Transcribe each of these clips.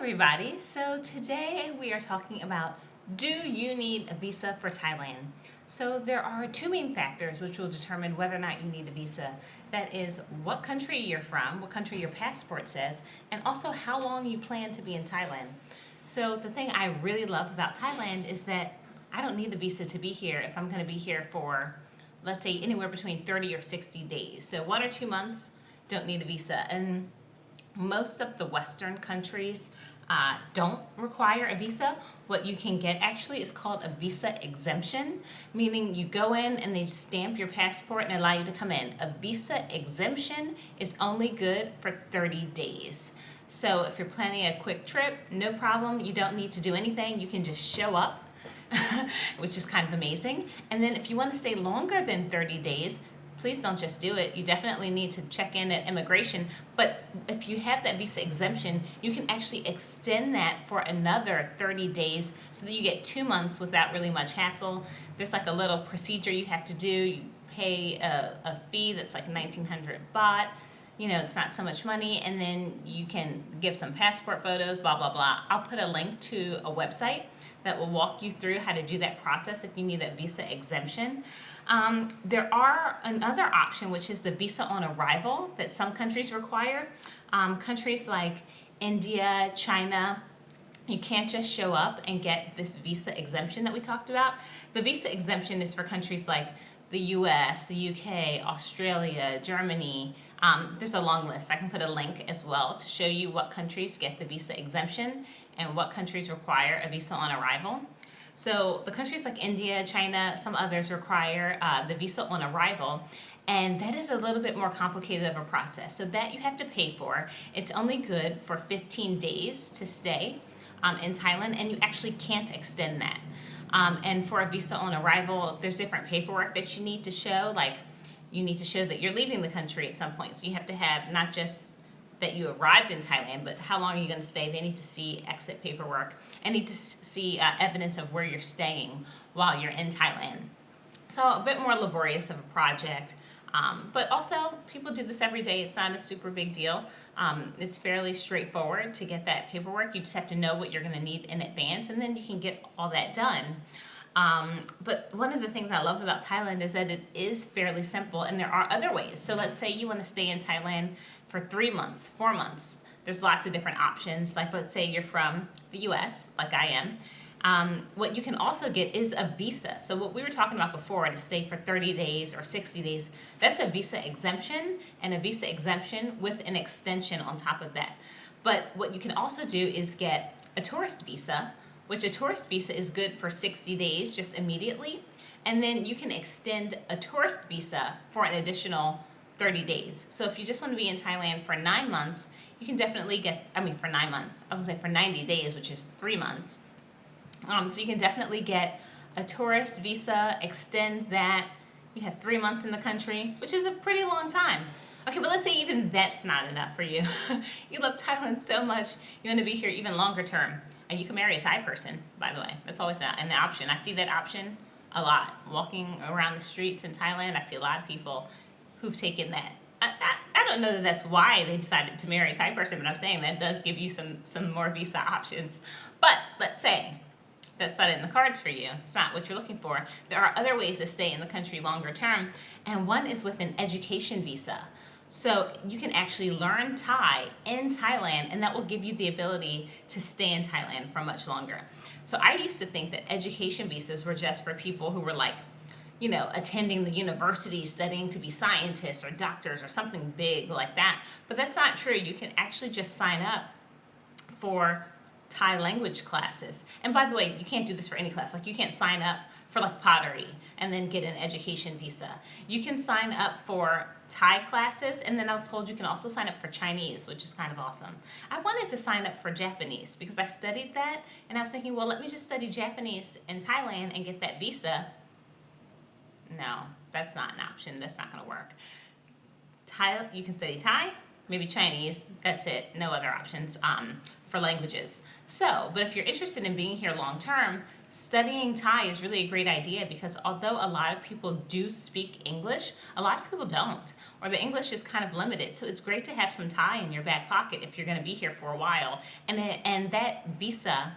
everybody. So today we are talking about, do you need a visa for Thailand? So there are two main factors which will determine whether or not you need a visa. That is what country you're from, what country your passport says, and also how long you plan to be in Thailand. So the thing I really love about Thailand is that I don't need a visa to be here if I'm going to be here for, let's say, anywhere between 30 or 60 days. So 1 or 2 months, don't need a visa. And most of the Western countries don't require a visa. What you can get actually is called a visa exemption, meaning you go in and they stamp your passport and allow you to come in. A visa exemption is only good for 30 days. So if you're planning a quick trip, no problem. You don't need to do anything. You can just show up, which is kind of amazing. And then if you want to stay longer than 30 days, please don't just do it. You definitely need to check in at immigration. But if you have that visa exemption, you can actually extend that for another 30 days so that you get 2 months without really much hassle. There's like a little procedure you have to do. You pay a fee that's like 1,900 baht. You know, it's not so much money, and then you can give some passport photos, blah, blah, blah. I'll put a link to a website that will walk you through how to do that process if you need a visa exemption. There are another option, which is the visa on arrival that some countries require. Countries like India, China, you can't just show up and get this visa exemption that we talked about. The visa exemption is for countries like the US, the UK, Australia, Germany. There's a long list. I can put a link as well to show you what countries get the visa exemption and what countries require a visa on arrival. So the countries like India, China, some others require the visa on arrival, and that is a little bit more complicated of a process. So that you have to pay for. It's only good for 15 days to stay in Thailand, and you actually can't extend that. And for a visa on arrival, there's different paperwork that you need to show. Like, you need to show that you're leaving the country at some point. So you have to have not just that you arrived in Thailand, but how long are you going to stay? They need to see exit paperwork and need to see evidence of where you're staying while you're in Thailand. So a bit more laborious of a project, but also people do this every day. It's not a super big deal. It's fairly straightforward to get that paperwork. You just have to know what you're going to need in advance, and then you can get all that done. But one of the things I love about Thailand is that it is fairly simple, and there are other ways. So let's say you want to stay in Thailand for 3 months, 4 months. There's lots of different options. Like, let's say you're from the US, like I am. What you can also get is a visa. So what we were talking about before, to stay for 30 days or 60 days, that's a visa exemption, and a visa exemption with an extension on top of that. But what you can also do is get a tourist visa, which a tourist visa is good for 60 days just immediately. And then you can extend a tourist visa for an additional 30 days. So if you just want to be in Thailand for 9 months, you can definitely get, for 9 months, I was going to say for 90 days, which is 3 months. So you can definitely get a tourist visa, extend that. You have 3 months in the country, which is a pretty long time. Okay, but let's say even that's not enough for you. You love Thailand so much, you want to be here even longer term. And you can marry a Thai person, by the way. That's always an option. I see that option a lot. Walking around the streets in Thailand, I see a lot of people who've taken that. I don't know that that's why they decided to marry a Thai person, but I'm saying that does give you some more visa options. But let's say that's not in the cards for you. It's not what you're looking for. There are other ways to stay in the country longer term, and one is with an education visa. So you can actually learn Thai in Thailand, and that will give you the ability to stay in Thailand for much longer. So I used to think that education visas were just for people who were like, attending the university, studying to be scientists or doctors or something big like that. But that's not true. You can actually just sign up for Thai language classes. And by the way, you can't do this for any class. Like, you can't sign up for like pottery and then get an education visa. You can sign up for Thai classes, and then I was told you can also sign up for Chinese, which is kind of awesome. I wanted to sign up for Japanese because I studied that, and I was thinking, well, let me just study Japanese in Thailand and get that visa. No, that's not an option. That's not going to work. Thai, you can study Thai, maybe Chinese. That's it. No other options for languages. So, but if you're interested in being here long term, studying Thai is really a great idea because although a lot of people do speak English, a lot of people don't, or the English is kind of limited. So it's great to have some Thai in your back pocket if you're going to be here for a while. And that visa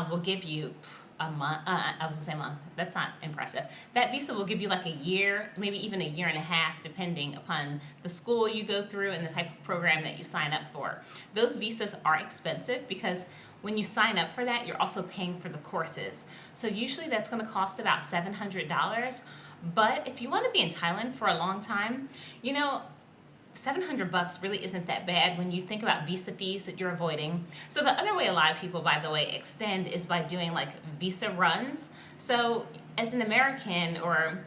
will give you a month. I was gonna say month. That's not impressive. That visa will give you like a year, maybe even a year and a half, depending upon the school you go through and the type of program that you sign up for. Those visas are expensive because when you sign up for that, you're also paying for the courses. So usually that's going to cost about $700. But if you want to be in Thailand for a long time, you know, $700 really isn't that bad when you think about visa fees that you're avoiding. So the other way a lot of people, by the way, extend is by doing like visa runs. So as an American or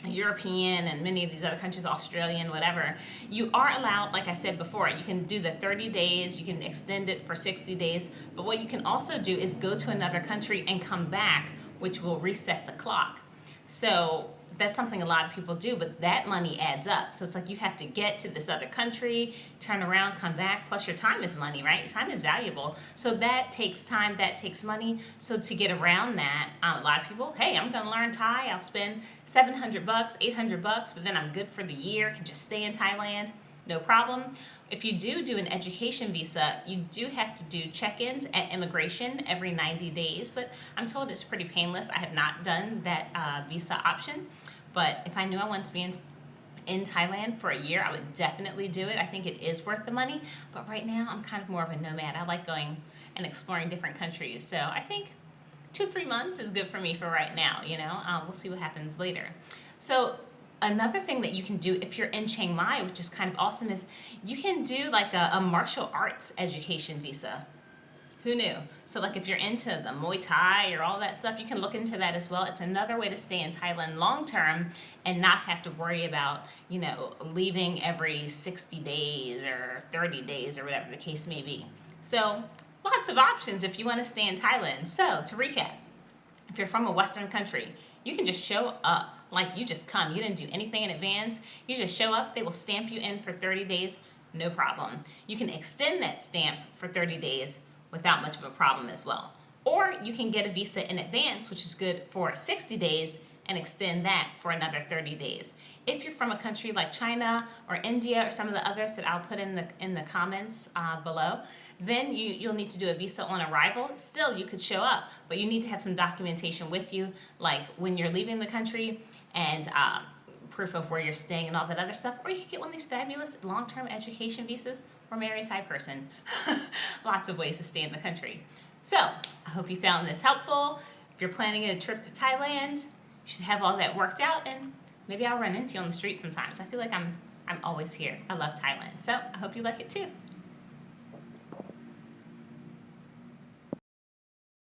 European and many of these other countries, Australian, whatever, you are allowed, like I said before, you can do the 30 days, you can extend it for 60 days, but what you can also do is go to another country and come back, which will reset the clock. So that's something a lot of people do, but that money adds up. So it's like you have to get to this other country, turn around, come back, plus your time is money, right? Your time is valuable. So that takes time, that takes money. So to get around that, a lot of people, hey, I'm gonna learn Thai, I'll spend $700, $800, but then I'm good for the year, can just stay in Thailand, no problem. If you do an education visa, you do have to do check-ins at immigration every 90 days, but I'm told it's pretty painless. I have not done that visa option, but if I knew I wanted to be in Thailand for a year, I would definitely do it. I think it is worth the money, but right now I'm kind of more of a nomad. I like going and exploring different countries, so I think 2-3 months is good for me for right now, you know. We'll see what happens later. So another thing that you can do if you're in Chiang Mai, which is kind of awesome, is you can do like a martial arts education visa. Who knew? So like if you're into the Muay Thai or all that stuff, you can look into that as well. It's another way to stay in Thailand long term and not have to worry about, you know, leaving every 60 days or 30 days or whatever the case may be. So lots of options if you want to stay in Thailand. So to recap, if you're from a Western country, you can just show up. Like you just come. You didn't do anything in advance. You just show up. They will stamp you in for 30 days. No problem. You can extend that stamp for 30 days without much of a problem as well. Or you can get a visa in advance, which is good for 60 days, and extend that for another 30 days. If you're from a country like China or India or some of the others that I'll put in the comments below, then you'll need to do a visa on arrival. Still, you could show up, but you need to have some documentation with you, like when you're leaving the country and proof of where you're staying and all that other stuff. Or you could get one of these fabulous long-term education visas or marry a Thai person. Lots of ways to stay in the country. So I hope you found this helpful. If you're planning a trip to Thailand, you should have all that worked out, and maybe I'll run into you on the street sometimes. I feel like I'm always here. I love Thailand. So I hope you like it too.